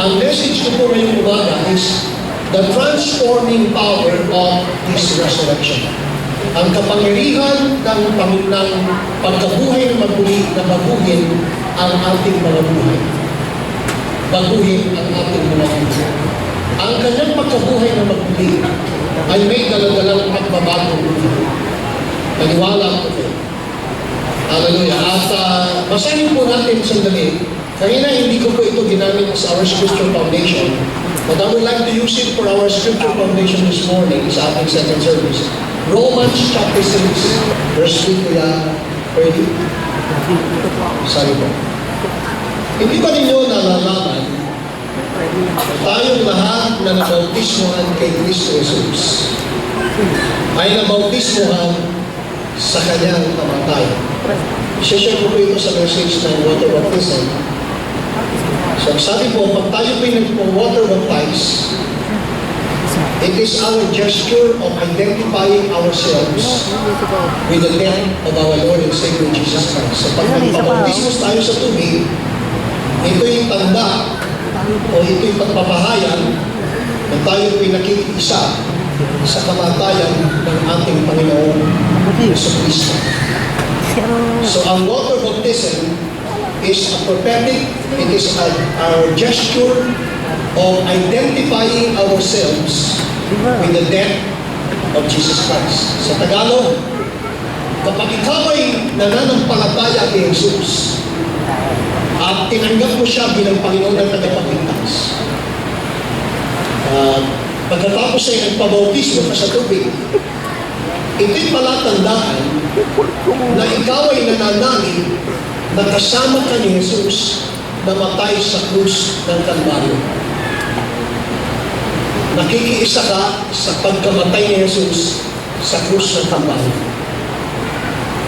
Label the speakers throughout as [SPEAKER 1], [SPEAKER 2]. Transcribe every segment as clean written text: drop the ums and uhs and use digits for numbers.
[SPEAKER 1] ang message ko po ngayong umaga is the transforming power of His resurrection. Ang kapangyarihan ng pagkabuhay na magmuli na baguhin ang ating mga buhay. Baguhin ang ating mga buhay. Ang kanyang pagkabuhay na magmuli ay may daladalang pagbabagong buhay. Naniwala ko po. Hallelujah. At basahin po natin sandali. Kanina hindi ko po ito ginamit as our scripture foundation. But I would like to use it for our scripture foundation this morning sa ating second service. Romans chapter 6, verse 3 kuya. Ready? Sorry po. Hindi ba ninyo nalalaman tayong lahat na nabautismohan kay Kristo Jesus ay nabautismohan sa kanyang kamatayan. I-share ko po ito sa message ng water baptism. So sabi po, pag tayo po nagpo-water baptize, it is our gesture of identifying ourselves with the death of our Lord and Savior Jesus Christ. So pag nagpabautismos tayo sa tubig, ito yung tanda o ito yung pagpapahayag na tayo po'y nakikiisa sa kamatayan ng ating Panginoon Jesucristo. So ang water baptism is a prophetic, it is our gesture of identifying ourselves with the death of Jesus Christ. Sa Tagalog, kapag ikaw ay nananampalataya kay Jesus at tinanggap mo siya bilang Panginoon at tagapagligtas, pagkatapos ay nagpabautismo ka sa tubig, ito'y palatandaan na ikaw ay nananalig na kasama ka ni Jesus na matay sa krus ng Kalbaryo. Nakikiisa ka sa pagkamatay ni Jesus sa krus ng Kalbaryo.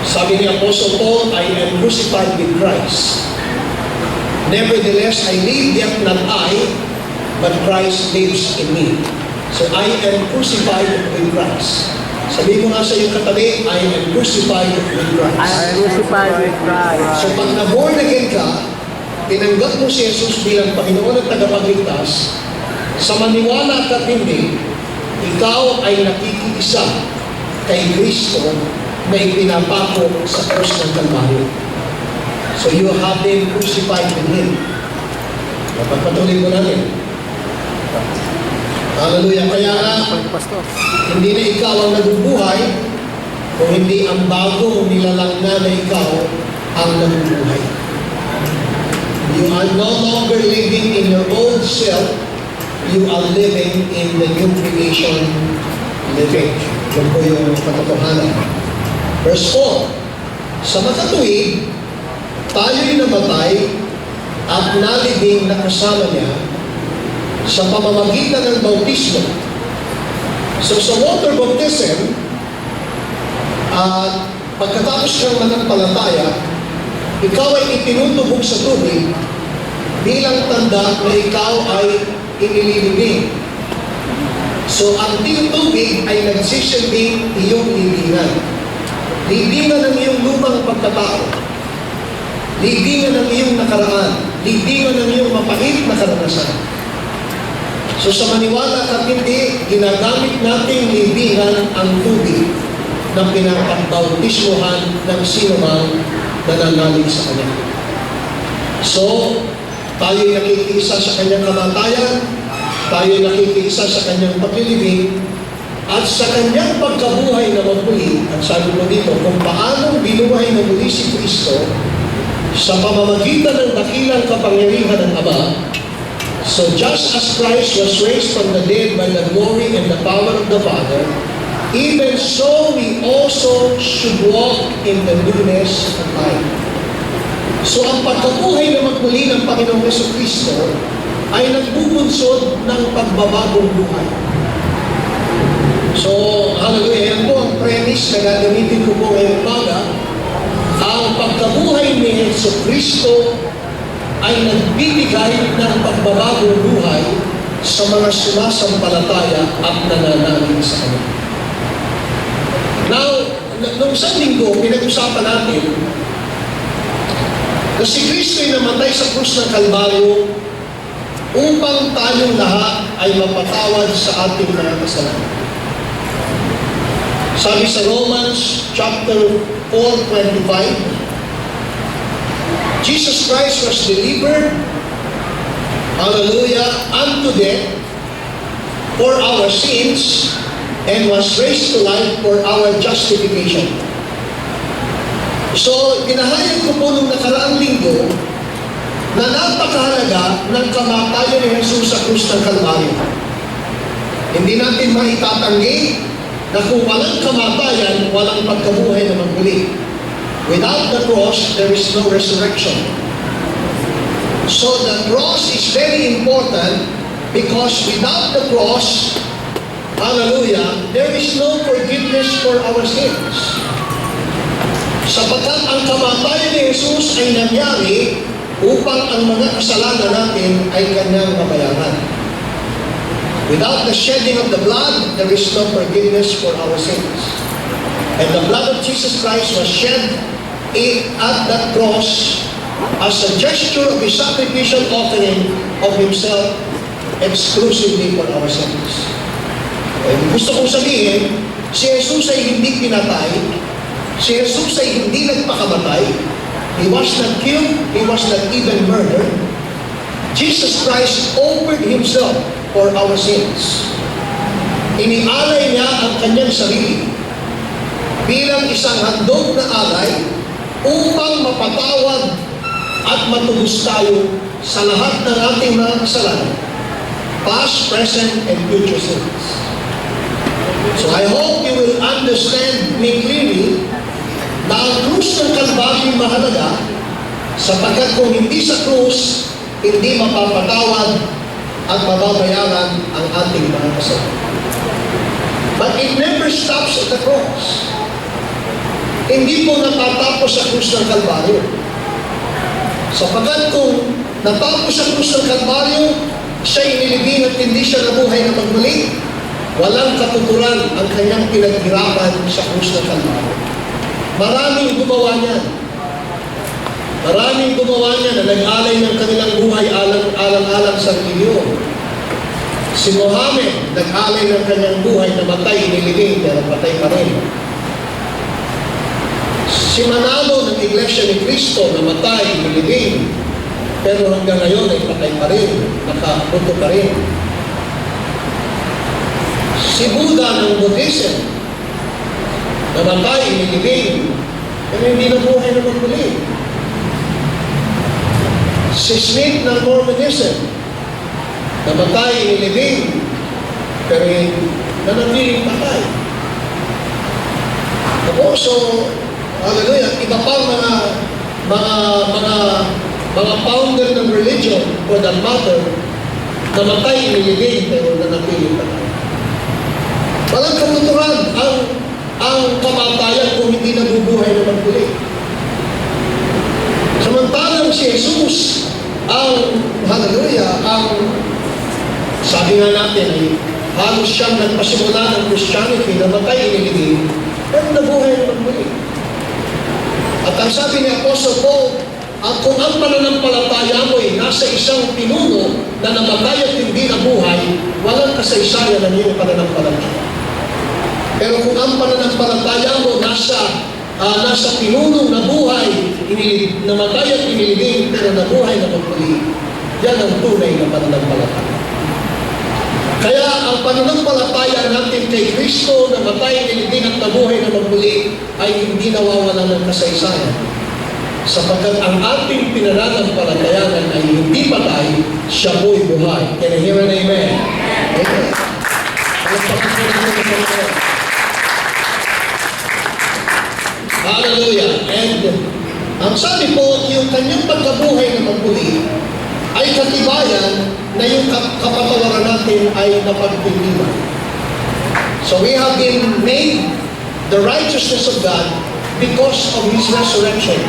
[SPEAKER 1] Sabi ni Apostle Paul, I am crucified with Christ. Nevertheless, I live, yet not I, but Christ lives in me. So I am crucified with Christ. Sabi mo nga sa iyong katabi, I am crucified with Christ.
[SPEAKER 2] I am crucified with Christ.
[SPEAKER 1] So pag na-born again ka, tinanggap mo si Jesus bilang Panginoon at tagapagligtas, sa maniwala ka hindi, ikaw ay nakikiisa kay Kristo na ipinapako sa krus ng Kalbaryo. So you have been crucified with Him. Pagpatuloy mo natin. Hallelujah. Kaya nga, hindi na ikaw ang nabubuhay, kung hindi ang bagong nilalang na ikaw ang nabubuhay. You are no longer living in your old self, you are living in the new creation living. Yun po yung katotohanan. Verse 4, sa makatuwid, tayo'y namatay at nalibing na kasama niya sa pamamagitan ng bautismo. So sa water baptism, pagkatapos kang manampalataya, ikaw ay itinutubog sa tubig bilang tanda na ikaw ay inililibing. So ang tubig ay nagsisilbing iyong libingan. Libingan ng iyong lumang pagkatao. Libingan ng iyong nakaraan. Libingan ng iyong mapait na karanasan. So sa maniwala at hindi, ginagamit natin libingan ang tubig na pinapabautismohan ng sino man na nananalig sa Kanya. So, tayo'y nakikiisa sa Kanyang kamatayan, tayo'y nakikiisa sa Kanyang paglilibing, at sa Kanyang pagkabuhay na magmuli, at sabi mo dito, kung paano binuhay na muli si Kristo sa pamamagitan ng dakilang kapangyarihan ng Ama. So just as Christ was raised from the dead by the glory and the power of the Father, even so we also should walk in the newness of life. So ang pagkabuhay na magmuli ng Panginoong Jesucristo ay nagbubunsod ng pagbabagong buhay. So, hallelujah, yan po ang premise na gagamitin ko po ngayong umaga. Ang pagkabuhay ni Jesucristo ay nagbibigay ng pagbabagong buhay sa mga sumasampalataya at nananalig sa Kanya. Now, noong isang linggo, pinag-usapan natin na si Kristo ay namatay sa krus ng Kalbaryo upang tayong lahat ay mapatawad sa ating mga kasalanan. Sabi sa Romans chapter 4:25, Jesus Christ was delivered, hallelujah, unto death for our sins and was raised to life for our justification. So, pinahayag ko po nung nakaraang linggo na napakahalaga ng kamatayan ni Jesus sa krus ng Kalbaryo. Hindi natin maitatanggi na kung walang kamatayan, walang pagkabuhay na magmuli. Without the cross, there is no resurrection. So the cross is very important because without the cross, hallelujah, there is no forgiveness for our sins. Sapagkat ang kamatayan ni Jesus ay nangyari upang ang mga kasalanan natin ay kanyang mabayaran. Without the shedding of the blood, there is no forgiveness for our sins. And the blood of Jesus Christ was shed at that cross as a gesture of His sacrificial offering of Himself exclusively for our sins. Gusto kong sabihin, si Jesus ay hindi pinatay, si Jesus ay hindi nagpakamatay, He was not killed, He was not even murdered. Jesus Christ offered Himself for our sins. Inialay niya ang kanyang sarili bilang isang handog na alay upang mapatawad at matubos tayo sa lahat ng ating mga kasalanan, past, present, and future sins. So I hope you will understand me clearly na ang krus ng Kalbaryo mahalaga sapagkat kung hindi sa krus, hindi mapapatawad at mababayaran ang ating mga kasalanan. But it never stops at the cross. Hindi po natatapos sa krus ng Kalbaryo. Sapagkat kung natapos sa krus ng Kalbaryo, siya inilibing at hindi siya nabuhay na magmuli, walang katuturan ang kanyang pinaghirapan sa krus ng Kalbaryo. Maraming gumawa niyan. Maraming gumawa niyan na nag-alay ng kanilang buhay alang-alang sa reliyon. Si Muhammad, nag-alay ng kanyang buhay na matay, inilibing, pero patay pa rin. Si Manalo ng Iglesia ni Cristo na matay, nilibing, pero hanggang ngayon ay patay pa rin, nakapunto pa rin. Si Buddha ng Buddhism, namatay, nilibing, pero hindi nabuhay na magmuli. Si Smith ng Mormonism, namatay, nilibing, pero nanatiling patay. Ako, so, hallelujah, iba pang mga founder ng religion, for that matter, namatay, nilibing, pero nanatiling patay. Walang katuturan ang kamatayan kung hindi nabubuhay na magmuli. Samantalang si Jesus, sabi nga natin ay halos siyang nagpasimula ng Christianity, namatay, inilibing, pero nabuhay na magmuli. At ang sabi ni Apostle Paul, kung ang pananampalataya mo ay nasa isang pinuno na namatay at hindi nabuhay, walang kasaysayan ng iyong pananampalataya. Pero kung ang pananampalataya mo nasa pinunong nabuhay, namatay at inilibing, pero nabuhay na magmuli, yan ang tunay na pananampalataya. Kaya ang pananampalataya natin kay Kristo na matay, inilibing at nabuhay na magmuli ay hindi nawawalan ng kasaysayan. Sapagkat ang ating pinananampalatayanan ay hindi patay, siya po'y buhay. Can I hear an amen? Amen. Hallelujah. And ang sabi po, yung kanyang pagkabuhay na magmuli ay katibayan na yung kapatawaran natin ay napagpiliman. So we have been made the righteousness of God because of His resurrection.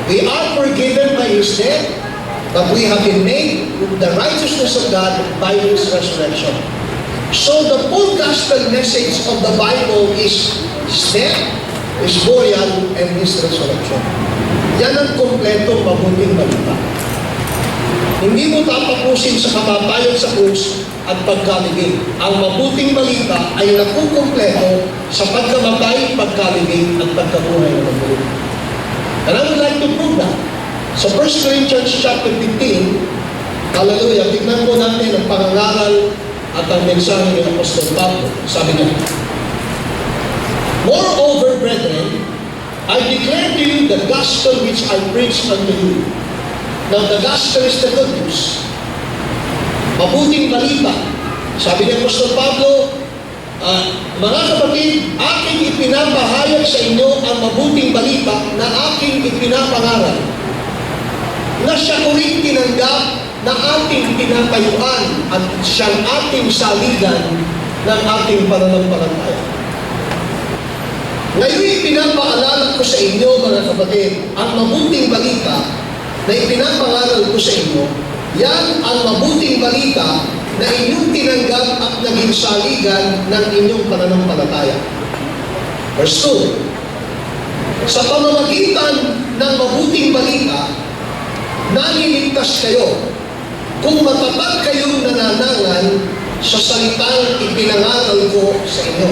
[SPEAKER 1] We are forgiven by His death, but we have been made the righteousness of God by His resurrection. So the full gospel message of the Bible is His death, His burial, and His resurrection. Yan ang kompletong mabuting balita. Hindi mo tatapusin sa kamatayan sa krus at pagkalibing. Ang mabuting balita ay nakukumpleto sa pagkamatay, pagkalibing, at pagkabuhay ng muli. And I would like to prove that. Sa 1 Corinthians chapter 15, hallelujah, tignan po natin ang pangangaral at ang mensahe ni Apostol Pablo. Sabi niya, "Moreover, brethren, I declare to you the gospel which I preached unto you." Now, the gospel is the good news. Mabuting balita. Sabi ni Apostol Pablo, mga kapatid, aking ipinapahayag sa inyo ang mabuting balita na aking ipinapangaral, na siya ko rin tinanggap na ating pinatayuan at siyang ating saligan ng ating pananampalataya. Ngayon ipinapaalala ko sa inyo, mga kapatid, ang mabuting balita na ipinapangaral ko sa inyo. Yan ang mabuting balita na inyong tinanggap at naging saligan ng inyong pananampalataya. Verse 2, sa pamamagitan ng mabuting balita, naliligtas kayo kung matatag kayong nananangan sa salitang ipinangaral ko sa inyo.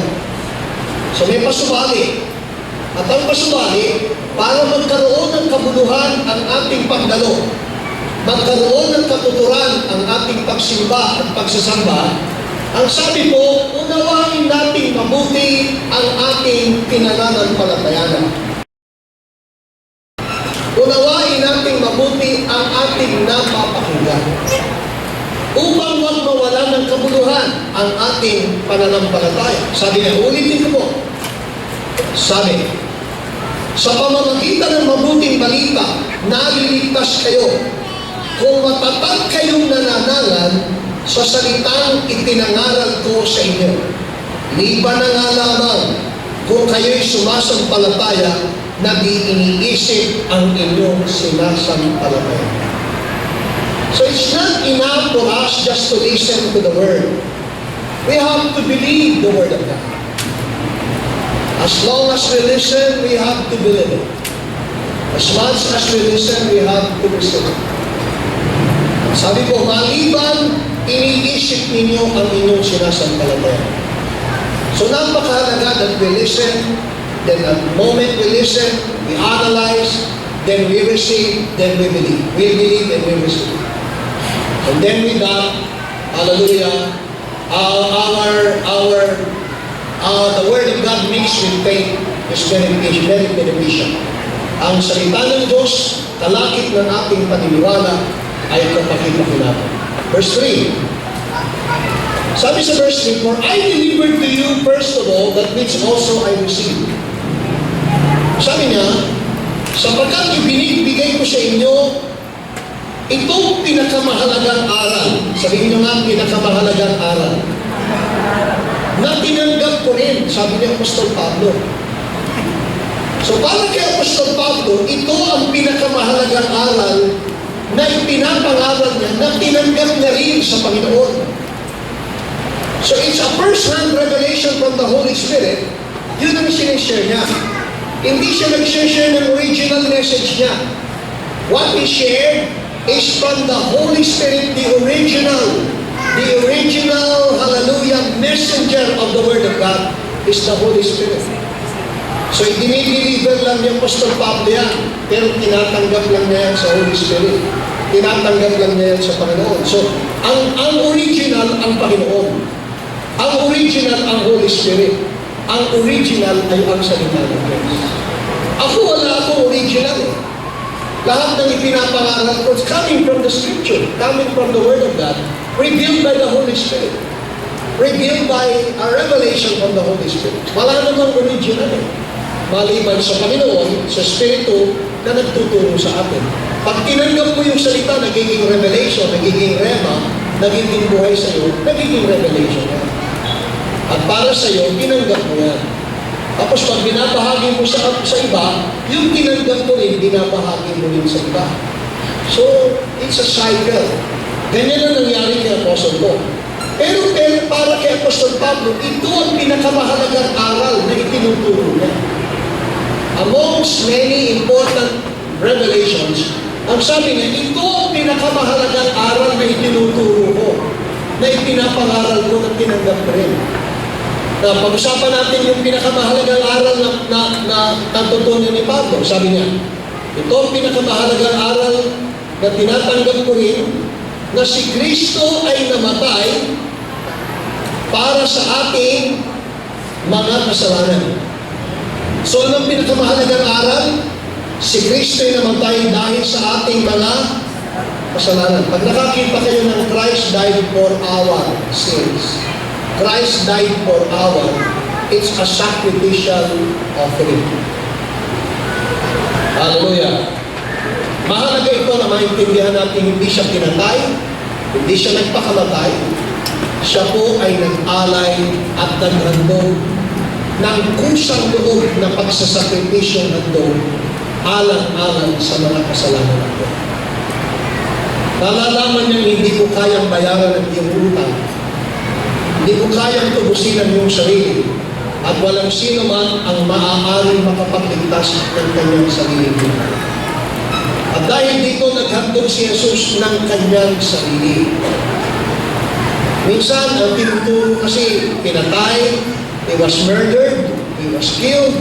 [SPEAKER 1] So may pasubali. At ang pasubali, para magkaroon ng kabuluhan ang ating pagdalo, magkaroon ng katuturan ang ating pagsimba at pagsasamba, ang sabi po, unawain natin mabuti ang ating pinananampalatayanan. Unawain natin mabuti ang ating napapakinggan. Upang wag mawala ng kabuluhan ang ating pananampalataya. Sabi niya, ulitin ko po. Sabi, sa pamamagitan ng mabuting balita, naliligtas kayo kung matatag kayong nananangan sa salitang ipinangaral ko sa inyo. Liban na nga lamang kung kayo'y sumasampalataya na di iniisip ang inyong sinasampalataya. So it's not enough for us just to listen to the Word. We have to believe the Word of God. As long as we listen, we have to believe it. As much as we listen, we have to receive it. Sabi ko, maliban, iniisip ninyo ang inyong sinasampalataya. So napakahalaga that we listen, then the moment we listen, we analyze, then we receive, then we believe. We believe and we receive. And then with that, hallelujah, the Word of God mixed with faith is very beneficial. Ang salita ng Diyos, kalakip ng ating paniniwala, ay kapakita-kinata. Verse 3. Sabi sa verse 3, "For I delivered to you first of all that which also I received." Sabi niya, sapagkat ibinibigay ko sa inyo itong pinakamahalagang aral. Sabihin niyo nga, pinakamahalagang aral. Na tinanggap ko rin, sabi ni Apostol Pablo. So para kay Apostol Pablo, ito ang pinakamahalagang aral na ipinapangaral niya, na tinanggap niya rin sa Panginoon. So it's a first-hand revelation from the Holy Spirit. Yun ang sinishare niya. Hindi siya nag-share ng original message niya. What he shared is from the Holy Spirit, the original, hallelujah, messenger of the Word of God is the Holy Spirit. So, i-deliver lang ni Apostol Pablo yan, pero tinatanggap lang niya yan sa Holy Spirit. Tinatanggap lang niya yan sa Panginoon. So, ang original, ang Panginoon. Ang original, ang Holy Spirit. Ang original ay ang salita ng Diyos. Ako, wala akong original eh. Lahat ng ipinapangaral ko, it's coming from the Scripture, coming from the Word of God, revealed by the Holy Spirit. Revealed by a revelation from the Holy Spirit. Wala namang original eh. Maliban sa Panginoon, sa Espiritu na nagtuturo sa atin. Pag tinanggap mo yung salita, nagiging revelation, nagiging rema, nagiging buhay sa iyo, nagiging revelation yan. At para sa iyo, tinanggap mo yan. Tapos pag binabahagi mo sa iba, yung tinanggap mo rin, binabahagi mo rin sa iba. So, it's a cycle. Ganyan ang nangyari kay Apostle Paul. Pero para kay Apostol Pablo, ito ang pinakamahalagang aral na itinuturo niya. Amongst many important revelations, Ang sabi niya, ito ang pinakamahalagang aral na itinuturo ko, na ipinapangaral ko na tinanggap ko rin. Na pag-usapan natin yung pinakamahalagang aral na natutunan ni Pablo. Sabi niya, ito ang pinakamahalagang aral na tinatanggap ko rin, na si Kristo ay namatay para sa ating mga kasalanan. So anong pinakamahalagang aral? Si Kristo ay namatay dahil sa ating mga kasalanan. Pag nakakita kayo ng Christ died for our sins, Christ died for it's a sacrificial offering. Hallelujah. Mahalaga ito na maintindihan natin, hindi siya pinatay, hindi siya nagpakamatay. Siya po ay nag-alay at naghandog ng kusang loob na pagsasakripisyo handog alang-alang sa mga kasalanan natin. Nalalaman niyang hindi ko kayang bayaran ang iyong utang. Hindi ko kayang tubusin ang iyong sarili. At walang sino man ang maaaring makapagligtas ng kanyang sarili. At dahil dito naghandog si Jesus ng kanyang sarili. Minsan, ang tinuturo kasi pinatay, he was murdered, he was killed.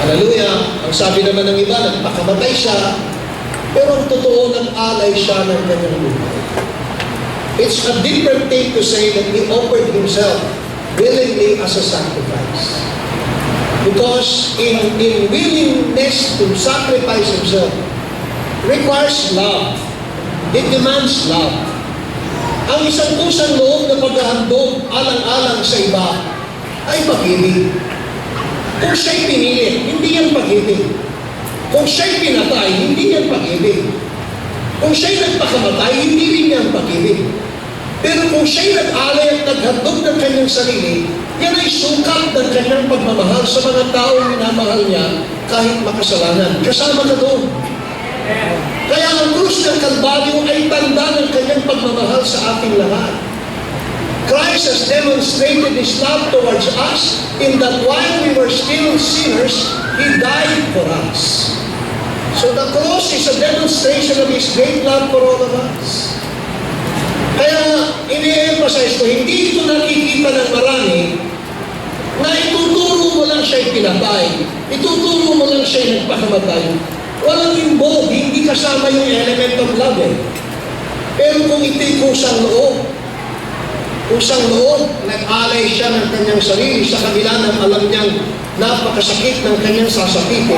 [SPEAKER 1] Hallelujah. Ang sabi naman ng iba, nagpakamatay siya, pero ang totoo, nag-alay siya ng kanyang buhay. It's a different thing to say that he offered himself willingly as a sacrifice. Because in willingness to sacrifice himself requires love. It demands love. Ang isang kusang loob na paghahandog alang-alang sa iba ay pag-ibig. Kung siya'y pinilit, hindi yan pag-ibig. Kung siya'y pinatay, hindi yan pag-ibig. Kung siya'y nagpakamatay, hindi rin yan pag-ibig. Pero kung siya'y nag-alay at naghandog ng kanyang sarili, yan ay sukat ng kanyang pagmamahal sa mga taong minamahal niya kahit makasalanan. Kasama ka doon. Kaya ang krus ng Kalbaryo ay tanda ng kanyang pagmamahal sa ating lahat. Christ has demonstrated His love towards us in that while we were still sinners, He died for us. So the cross is a demonstration of His great love for all of us. Kaya ini-emphasize ko, hindi ito nakikita ng marami na ituturo mo lang siya'y pinatay, ituturo mo lang siya'y nagpakamatay. Walang involved, hindi kasama yung element of love eh. Pero kung ito'y kusang loob, nag-alay siya ng kanyang sarili sa kabila ng alam niyang napakasakit ng kanyang sasakitin.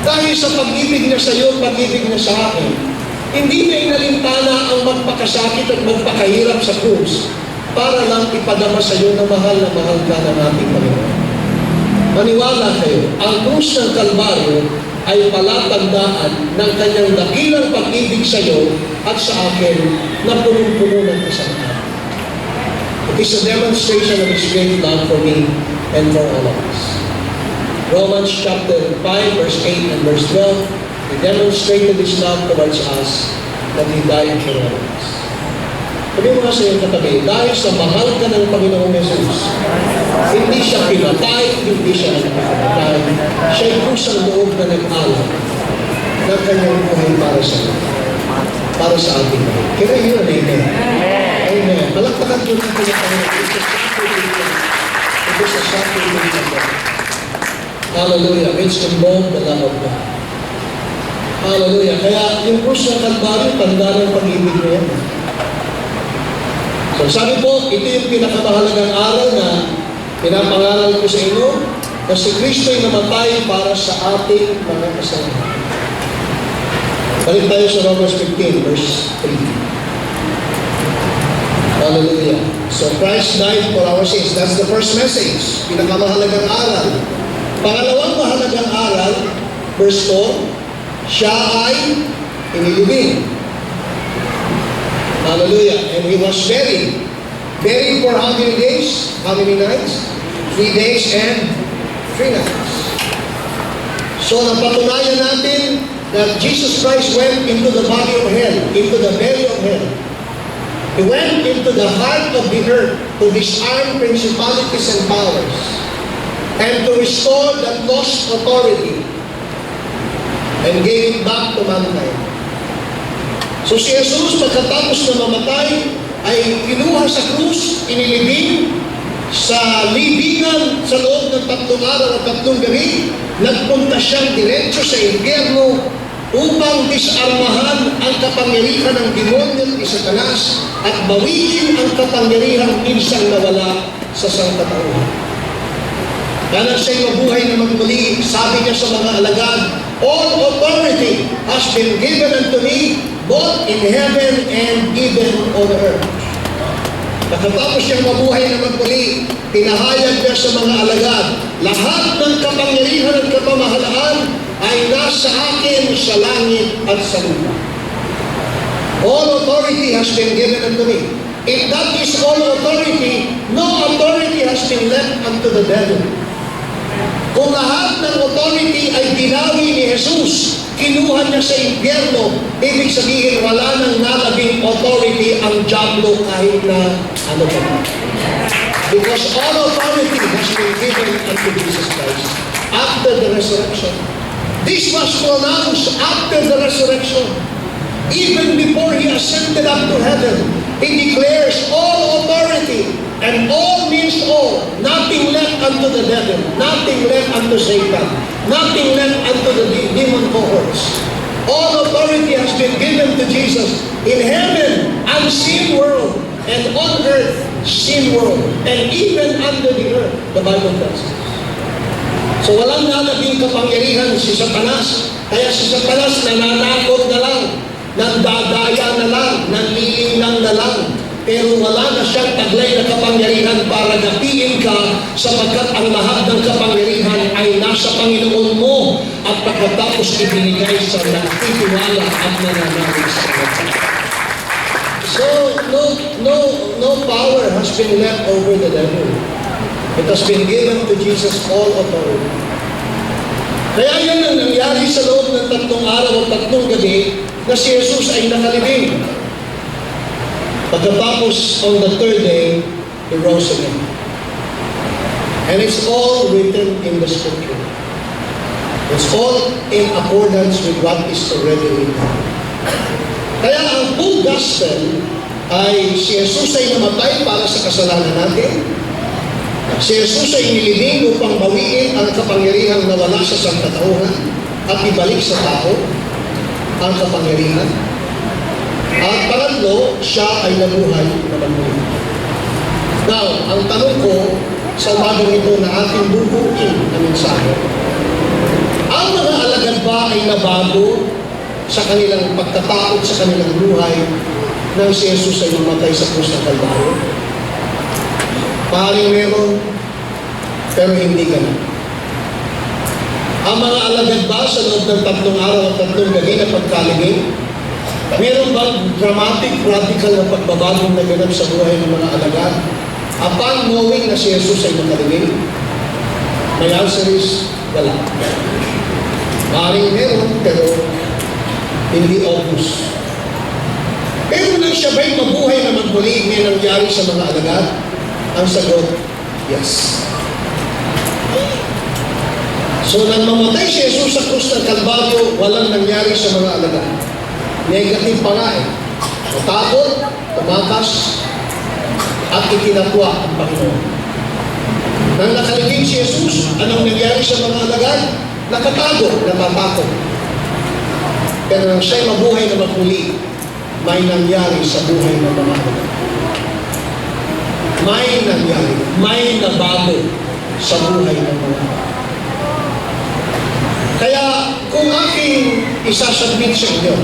[SPEAKER 1] Dahil sa pag-ibig niya sa iyo, pag-ibig niya sa akin, hindi niya inalintana ang magpakasakit at magpakahirap sa krus para lang ipadama sa iyo na mahal ka ng ating Panginoon. Maniwala kayo, ang krus ng Kalbaryo ay palatandaan ng kanyang dakilang pag-ibig sa iyo at sa akin na punong-puno ng kasalanan. It is a demonstration of His great love for me and for all of us. Romans chapter 5, verse 8 and verse 12, He demonstrated His love towards us that He died for all of us. Sabi mo nga sa iyong katabi, dahil sa mahal ka ng Panginoong Jesus, hindi siya pinatay, hindi siya nagpakamatay, siya'y kusang loob na nag-alay ng kanyang buhay para sa iyo, para sa ating buhay. Kaya yun, amen. Amen. Malakpakan po natin ang Panginoon. Ito sa sacrifice of God. Hallelujah. Which involved the love of God. Hallelujah. Kaya yung krus ng Kalbaryo, tanda ng pag-ibig na yan. So sabi po, ito yung pinakamahalagang aral na pinapangaral ko sa inyo, na si Kristo ay namatay para sa ating mga kasalanan. Balik tayo sa Romans 15, verse 3. Hallelujah. So Christ died for our sins. That's the first message. Pinakamahalagang aral. Pangalawang mahalagang aral, verse 4, siya ay inilibing. Hallelujah. And He was buried. Buried for how many days? How many nights? 3 days and 3 nights. So napatunayan natin that Jesus Christ went into the body of hell, into the belly of hell. He went into the heart of the earth to disarm principalities and powers and to restore that lost authority. and gave it back to mankind. So si Jesus pagkatapos na mamatay ay kinuha sa krus, inilibing sa libingan sa loob ng 3 araw at 3 gabi. Nagpunta siyang diretso sa impyerno upang disarmahan ang kapangyarihan ng demonyo ni Satanas at bawiin ang kapangyarihan minsang nawala sa sangkatauhan. Kaya siya'y mabuhay na magmuli, sabi niya sa mga alagad, all authority has been given unto me, both in heaven and even on earth. Pagkatapos siyang mabuhay na magmuli, pinahayag niya sa mga alagad, lahat ng kapangyarihan at kapamahalaan ay nasa akin sa langit at sa lupa. All authority has been given unto me. If that is all authority, no authority has been left unto the devil. Kung lahat ng authority ay binawi ni Jesus, kinuha niya sa impyerno, ibig sabihin wala nang nalabing authority ang diablo kahit na ano pa. Because all authority has been given unto Jesus Christ after the resurrection. This was pronounced after the resurrection. Even before He ascended up to heaven, He declares all authority, and all means all. Nothing left unto the devil, nothing left unto Satan, nothing left unto the demon cohorts. All authority has been given to Jesus in heaven, unseen world, and on earth, seen world, and even under the earth, the Bible tells us. So walang nalabing kapangyarihan si Satanas, kaya si Satanas nananakot na lang, nandadaya na lang, nanlilinlang na lang, pero wala na siyang taglay na kapangyarihan para gapiin ka sapagkat ang lahat ng kapangyarihan ay nasa Panginoon mo at pagkatapos ibinigay sa nagtitiwala at nananalig sa Kanya. So, no power has been left over the devil. It has been given to Jesus all authority. Kaya yan ang nangyari sa loob ng 3 araw at 3 gabi na si Jesus ay nakalibing. Pagkatapos, on the 3rd day, He rose again. And it's all written in the Scripture. It's all in accordance with what is already written. Kaya ang full gospel ay si Jesus ay namatay para sa kasalanan natin. Si Jesus ay nilibing upang bawiin ang kapangyarihang nawala sa sangkatauhan at ibalik sa tao ang kapangyarihan. At pangatlo, siya ay nabuhay na magmuli. Now, ang tanong ko sa umagang ito na ating bubuin na mensahe, ang mga alagad ba ay nabago sa kanilang pagkataot sa kanilang buhay nang si Jesus ay namatay sa krus ng Kalbaryo? Maaaring meron, pero hindi ganun. Ang mga alagad ba sa loob ng 3 araw at 3 gabi na pagkalibing, meron bang dramatic, radical na pagbabagong naganap sa buhay ng mga alagad upon knowing na si Jesus ay nakalibing? My answer is, wala. Maaaring meron, pero hindi obvious. Pero nang siya ba'y mabuhay na magmuli, may nangyari sa mga alagad? Ang sagot, yes. So nang mamatay si Jesus sa krus ng Kalbaryo, walang nangyari sa mga alagad. Negative pa nga eh. Natakot, tumakas, at ikinatwa ang Panginoon. Nang nakalibing si Jesus, anong nangyari sa mga alagad? Nakatago, natatakot. Pero nang siya'y mabuhay na magmuli, may nangyari sa buhay ng mga alagad. May nangyari, may nabago sa buhay ng mga alagad. Kaya kung aking isasubmit sa inyo,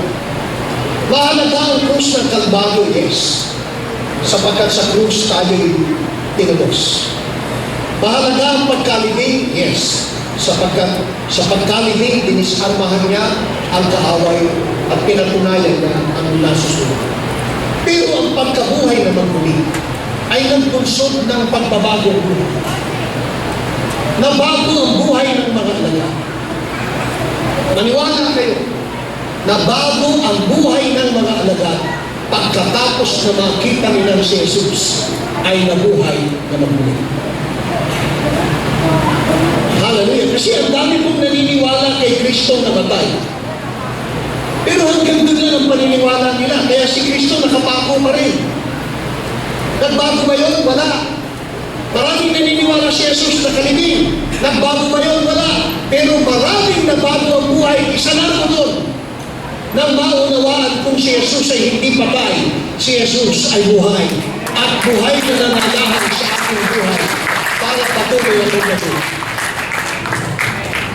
[SPEAKER 1] mahalaga ang krus ng Kalbaryo, yes. Sapagkat sa krus tayo'y tinubos. Mahalaga ang pagkalibing, yes. Sapagkat sa pagkalibing, dinisarmahan niya ang kaaway at pinatunayan na ang nasusunod. Pero ang pagkabuhay na magmuli ay nagpunsod ng pagbabagong buhay. Nabago ang buhay ng mga alagad. Maniwala kayo na bago ang buhay ng mga alagad pagkatapos na makita nila si Jesus ay nabuhay na magmuli. Hallelujah! Kasi ang dami pong naniniwala kay Kristo na namatay. Pero hanggang doon lang ang paniniwala nila. Kaya si Kristo nakapako pa rin. Nagbago ba yun? Wala. Maraming naniniwala si Jesus na kalibing. Nagbago ba yun? Wala. Pero maraming nabago ang buhay. Isa na ako doon. Nang maunawaan kung si Jesus ay hindi patay, si Jesus ay buhay. At buhay na nananahan sa aking buhay para patuloy ang pagdating.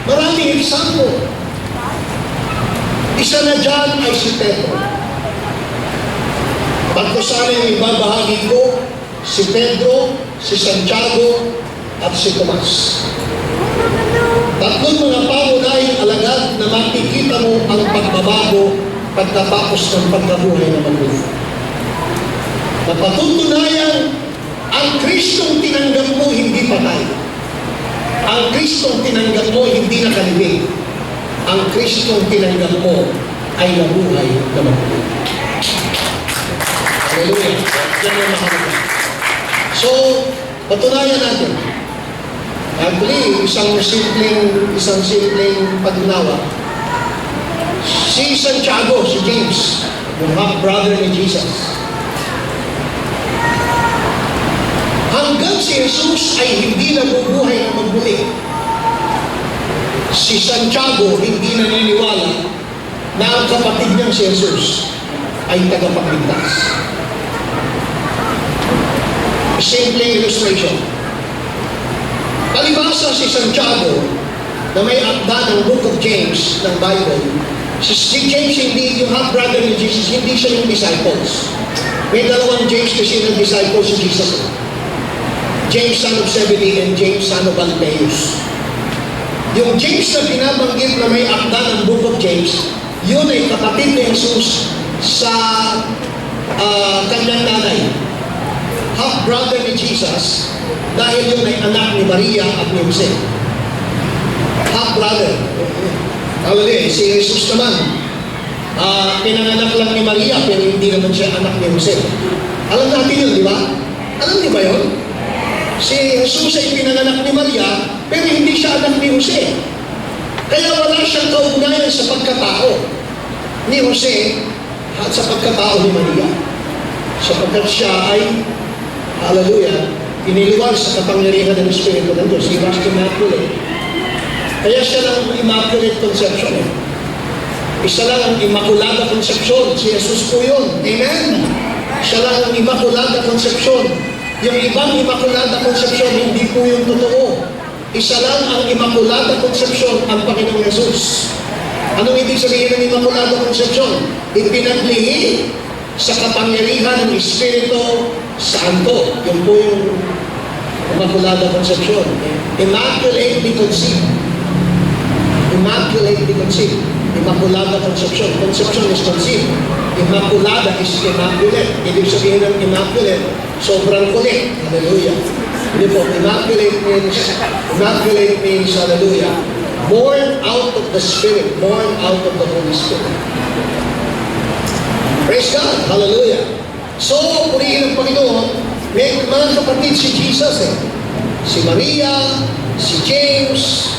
[SPEAKER 1] Maraming example. Isa na dyan ay si Pedro. Pagko sana yung ibabahagi ko, si Pedro, si Santiago, at si Tomas. Tatlong mga pangunahing alagad na makikita mo ang pagbabago pagkatapos ng pagkabuhay na magulo. Napatutunayan, ang Kristong tinanggap mo hindi patay. Ang Kristong tinanggap mo hindi nakalibing. Ang Kristong tinanggap mo ay nabuhay na magulo. Hallelujah. Yan yung mahalaga. So, patunayan natin. Actually, isang simpleng pag-unawa. Si Santiago, si James, yung half-brother ni Jesus. Hanggang si Jesus ay hindi nabubuhay na magbuli. Si Santiago hindi naniniwala na ang kapatid niyang si Jesus ay tagapagligtas. Simple illustration. Palibasa si Santiago na may akda ng Book of James ng Bible. Si James hindi yung half-brother ni Jesus, hindi siya yung disciples. May dalawang James kasi ng disciples si Jesus. James son of Zebedee and James son of Alphaeus. Yung James na binabanggit na may akda ng Book of James, yun ay kapatid ni Jesus sa kanyang nanay. Half-brother ni Jesus dahil yun ay anak ni Maria at ni Jose. Half-brother. Hallelujah. Si Jesus naman, pinanganak lang ni Maria pero hindi naman siya anak ni Jose. Alam natin yun, di ba? Alam niyo ba yun? Si Jesus ay pinanganak ni Maria pero hindi siya anak ni Jose. Kaya wala siyang kaugnayan sa pagkatao ni Jose at sa pagkatao ni Maria. Sapagkat siya ay, hallelujah, iniliwal sa kapangyarihan ng Espiritu ng Diyos. He was immaculate. Kaya siya lang ang immaculate conception. Isa lang ang immaculada conception. Si Jesus po yun. Amen? Siya lang ang immaculada conception. Yung ibang immaculada conception, hindi po yung totoo. Isa lang ang immaculada conception, ang Panginoong Jesus. Anong ibig sabihin ng immaculada conception? Ipinaglihi sa kapangyarihan ng Espiritu Santo. Yun po yung immaculada conception. Immaculately conceived. Immaculately conceived. Immaculada conception. Conception is conceived. Immaculada is immaculate. Ibig sabihin ng immaculate, sobrang kulit. Hallelujah. Hindi po, immaculate means, hallelujah, born out of the Spirit, born out of the Holy Spirit. Praise God. Hallelujah. So, purihin ang Panginoon, may mga kapatid si Jesus eh. Si Maria, si James,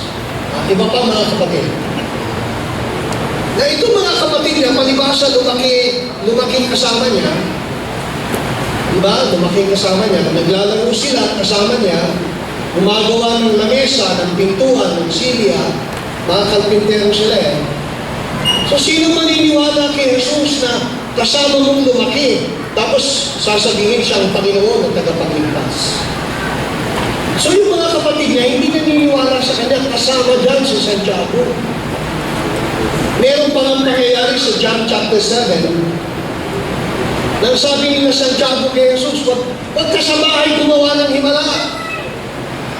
[SPEAKER 1] iba pa mga kapatid. Na itong mga kapatid niya, palibasa lumaking kasama niya. Diba? Lumaking kasama niya. Naglalaro sila kasama niya. Gumagawa ng lamesa, ng pintuan, ng silya. Mga kalpintero sila eh. So, sino maniniwala kay Jesus na kasama mong lumaki? Tapos, sasabihin siya ang Panginoon at tagapagligtas. So, yung mga kapatid niya, hindi naniniwala sa kanya. Kasama dyan si Santiago. Meron pang pangyayari sa John chapter 7. Nang sabi nila Santiago kay Jesus, wag ka sa bahay gumawa ng himala.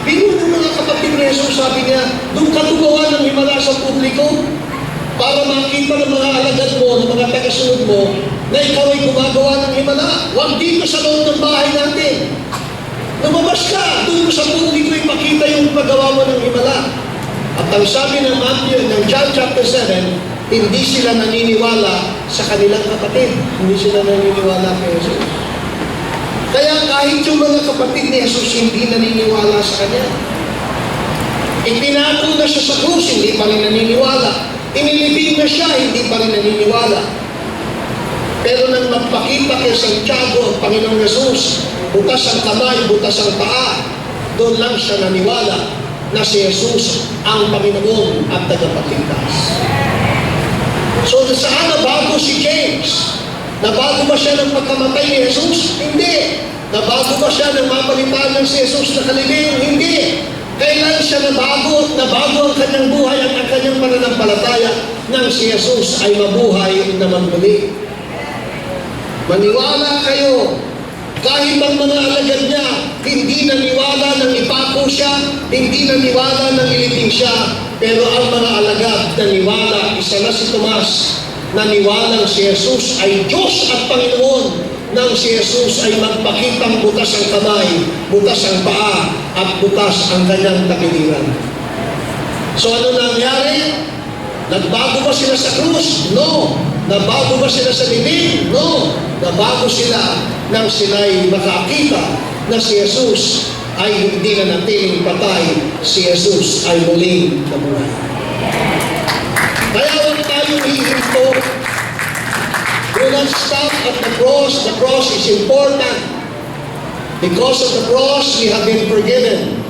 [SPEAKER 1] Bino ng mga kapatid ni Jesus, sabi niya, doon ka gumawa ng himala sa publiko para makita ng mga alagad mo, ng mga tagasunod mo, na ikaw ay gumagawa ng himala. Huwag dito sa loob ng bahay natin. Lumabas ka, doon sa publiko ipakita yung paggawa mo ng himala. At ang sabi ng John chapter 7, hindi sila naniniwala sa kanilang kapatid. Hindi sila naniniwala kay Jesus. Kaya kahit yung mga kapatid ni Jesus hindi naniniwala sa kanya. Ipinato na siya sa krus, hindi pa rin naniniwala. Inilibing na siya, hindi pa rin naniniwala. Pero nang magpakita kay Santiago ang Panginoong Jesus, butas ang kamay, butas ang paa, doon lang siya naniwala na si Jesus ang Panginoon at tagapagligtas. So saan nabago si James? Nabago ba siya ng pagkamatay ni Jesus? Hindi. Nabago ba siya ng mapalitan ng si Jesus na kalibing? Hindi. Kailan siya nabago ang kanyang buhay at ang kanyang pananampalataya nang si Jesus ay mabuhay naman muli. Maniwala kayo, kahit ang mga alagad niya, hindi naniwala nang ipako siya, hindi naniwala nang ilibing siya, pero ang mga alagad naniwala, isa na si Tomas, naniwalang si Jesus ay Diyos at Panginoon, nang si Jesus ay magpakitang butas ang kamay, butas ang paa, at butas ang kanyang takiliran. So ano nangyari? Nagbago ba sila sa krus? No. Nabago ba sila sa bibig? No. Nabago sila nang sila'y makakita na si Jesus ay hindi na natiling patay, si Jesus ay muling nabuhay. Kaya huwag tayong hihinto. Do not stop at the cross. The cross is important. Because of the cross, we have been forgiven.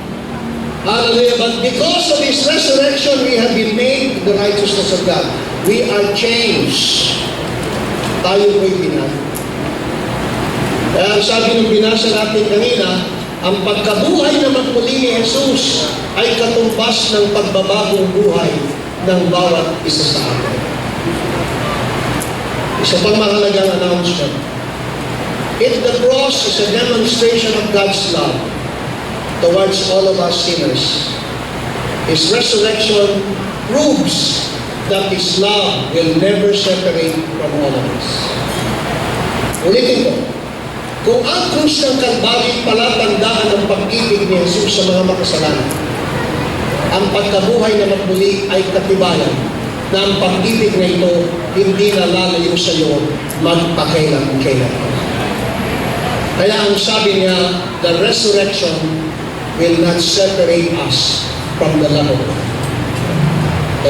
[SPEAKER 1] Hallelujah. But because of His resurrection, we have been made the righteousness of God. We are changed. Tayo po'y binago. Kaya sabi ng binasa natin kanina, ang pagkabuhay na magmuli ni Jesus ay katumbas ng pagbabagong buhay ng bawat isa sa atin. Isa pang mahalagang announcement. If the cross is a demonstration of God's love towards all of us sinners, His resurrection proves that His love will never separate from all of us. Ulitin ko, kung ang krus ng Kalbaryo palatandaan ng pag-ibig ni Jesus sa mga makasalanan, ang pagkabuhay na magmuli ay katibayan na ang pag-ibig na ito hindi na lalayo sa iyo magpakailan-kailan. Kaya ang sabi niya, the resurrection will not separate us from the love of God.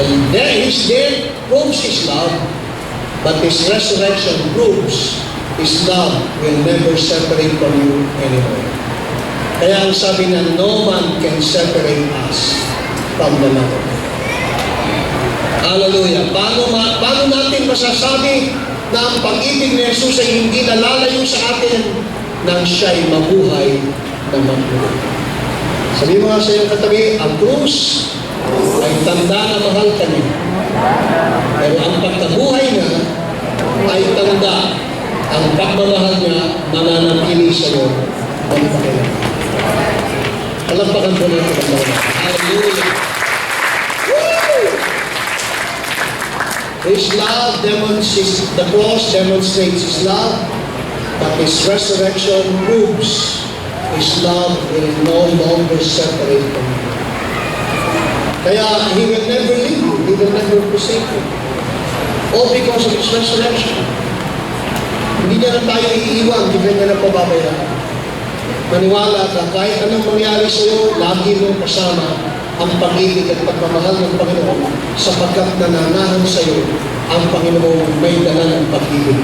[SPEAKER 1] And His death proves His love, but His resurrection proves His love will never separate from you anymore. Kaya ang sabi niya, no man can separate us from the love of God. Hallelujah. Paano natin masasabi na ang pag-ibig ni Jesus ay hindi nalalayo sa atin nang siya'y mabuhay na magbuhay? Sabi mo nga sa iyong katabi, ang krus ay tanda na mahal ka niya. Pero ang pagkabuhay niya ay tanda ang pagmamahal niya mananatili sa iyo magpakailan. Palampakan po natin ang mga. Hallelujah! His love demonstrates, the cross demonstrates His love, but His resurrection proves His love will no longer separate from you. Kaya He will never leave you, He will never forsake you. All because of His resurrection. Hindi niya na tayo iiwan, hindi niya na pababayaan. Maniwala ka, kahit anong mangyari sa iyo, lagi mong kasama ang pag-ibig at pagmamahal ng Panginoon sapagkat nananahan sa iyo ang Panginoon may dala ng pag-ibig.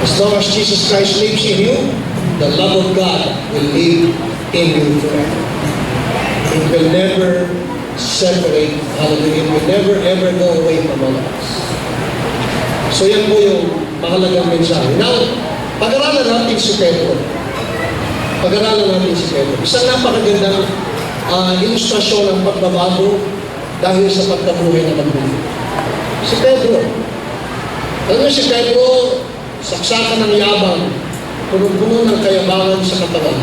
[SPEAKER 1] As long as Jesus Christ lives in you, the love of God will live in you forever. It will never separate, hallelujah. It will never ever go away from all of us. So yan po yung mahalagang mensahe. Now, pag-aralan natin si Pedro. Pag-aralan natin si Pedro. Isang napakagandang ilustrasyon ng pagbabago dahil sa pagkabuhay na magmuli. Si Pedro. Alam mo si Pedro, saksakan ng yabang, punong-puno ng kayabangan sa katawan.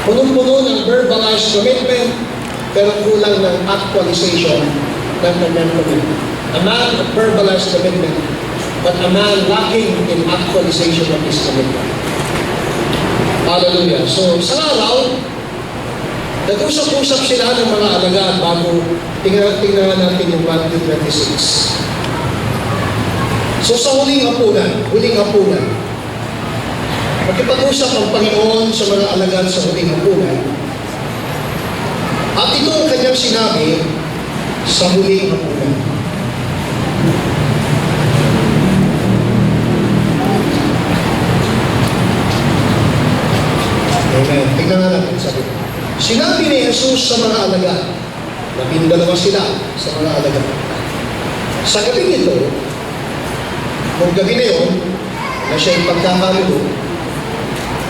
[SPEAKER 1] Punong-puno ng verbalized commitment, pero kulang ng actualization ng kanyang commitment. A man of verbalized commitment, but a man lacking in actualization of his commitment. Hallelujah. So, sa araw, nag-usap-usap sila ng mga alagad bago tingnan natin yung Matthew 26. So sa huling hapunan, magkipag-usap ang Panginoon sa mga alagad sa huling hapunan. At ito ang kanyang sinabi sa huling hapunan. Amen. Tingnan nga natin, sabi ko. Sinabi ni Jesus sa mga alagad, 12 sila sa mga alagad. Sa gabi nito, kung gabi na yun, na siya'y pagkakalulo,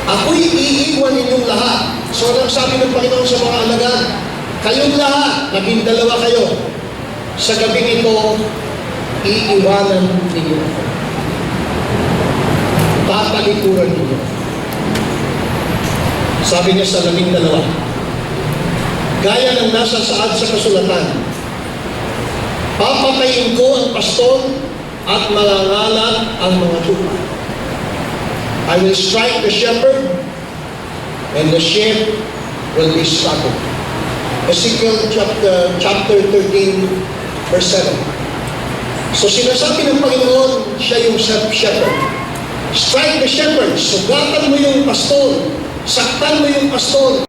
[SPEAKER 1] ako'y iiwan ninyong lahat. So, anong sabi ng Panginoon sa mga alagad? Kayong lahat, 12 kayo. Sa gabi nito, iiwanan ninyo ako. Tatalikuran ninyo. Sabi niya sa 12, gaya ng nasa saad sa kasulatan, papatayin ko ang pastor at mangangalat ang mga tupa. I will strike the shepherd and the sheep will be scattered. Ezekiel chapter 13, verse 7. So sinasabi ng Panginoon, siya yung shepherd. Strike the shepherd, sugatan mo yung pastor, saktan mo yung pastor.